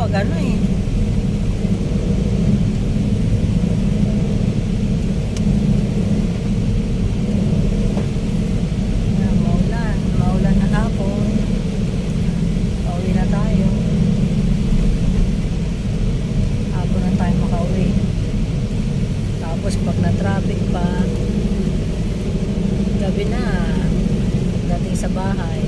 pag ano eh. Yan, maulan na hapon. Pauwi na tayo. Hapon na tayo makauwi. Tapos pag na-traffic pa, gabi na dating sa bahay.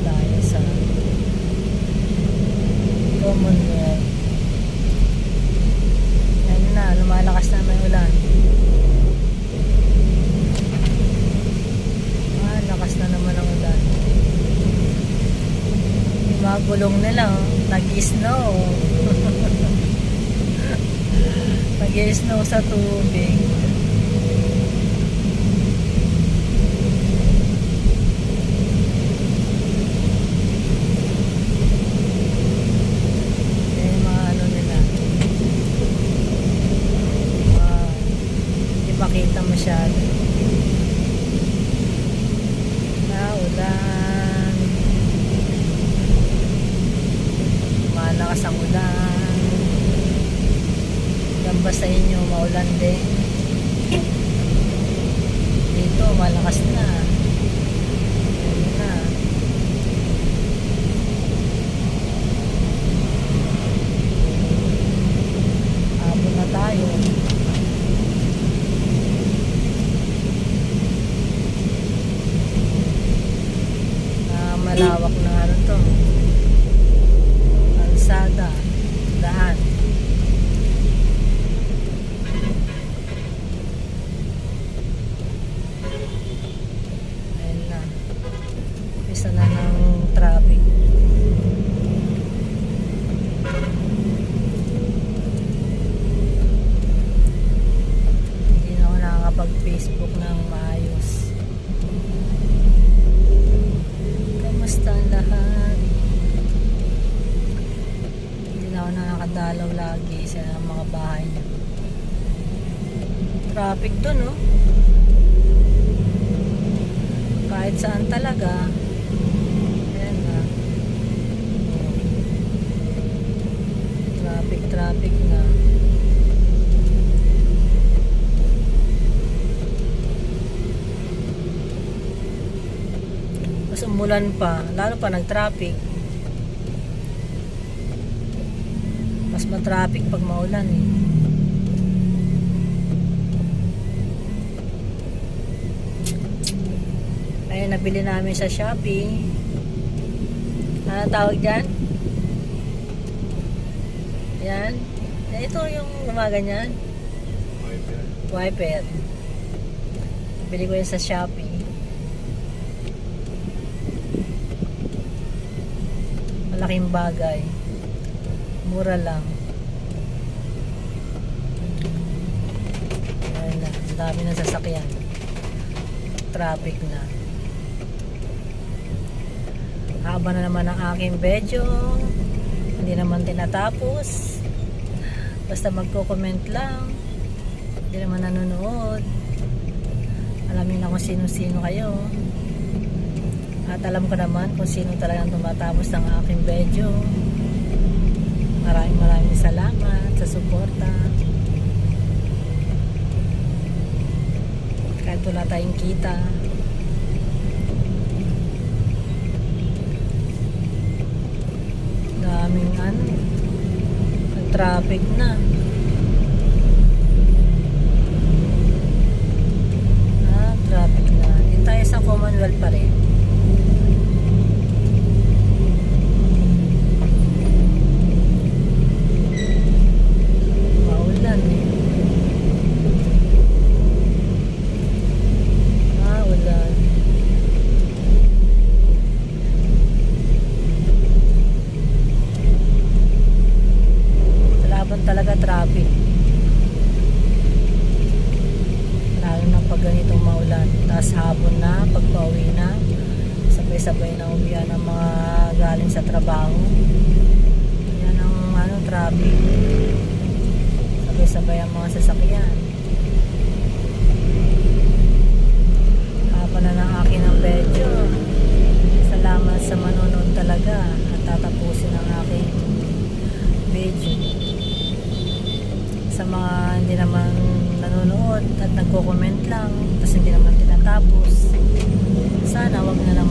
Dahil sa Commonwealth. Yan na, lumalakas na may ulan. Lakas na naman ang ulan. Yung mga gulong nila, nag-snow. Nag-snow sa tubig. Yan yung mga ano nila. Hindi makita masyado. Ulan. Malakas ang ulan. Yan ba sa inyo maulan din? Dito malakas na. Ayun na. Hapon na tayo. Malawak na ano to, kalsada, daan. Ayun na, isa na ng traffic. Hindi na ako nakakapag Facebook ng maayos. Kamusta ang lahat? Hindi na ako nakakadalaw lagi sa mga bahay niya. Traffic dun, no? Kahit saan talaga. Ayan na. Traffic na. Mas umulan pa, lalo pa nag-traffic. Mas ma-traffic pag maulan eh. Ayun, nabili namin sa Shopee. Ano tawag dyan? Yan. Ito yung gumaganyan. Wiper. Bili ko yun sa Shopee. Malaking bagay, mura lang. Ayan na, ang dami ng sasakyan, traffic na. Haba na naman ang aking video, hindi naman tinatapos. Basta magko-comment lang, hindi naman nanonood. Alamin na kung sino-sino kayo. At alam ko naman kung sino talagang tumatapos ng aking video. Maraming salamat sa suporta. Kahit wala tayong kita. Daming traffic na. Traffic na. Hindi tayo sa Commonwealth pa rin. Talaga traffic, lalo na pag ganitong maulan, tapos hapon na, pag pauwi na, sabay-sabay na uwian ng mga galing sa trabaho. Yan ang traffic, sabay-sabay ang mga sasakyan. Hapa na ng akin ang medyo talaga at tatapusin ang aking video. Sa mga hindi naman nanonood at nagko-comment lang tapos hindi naman tinatapos, sana wag na lang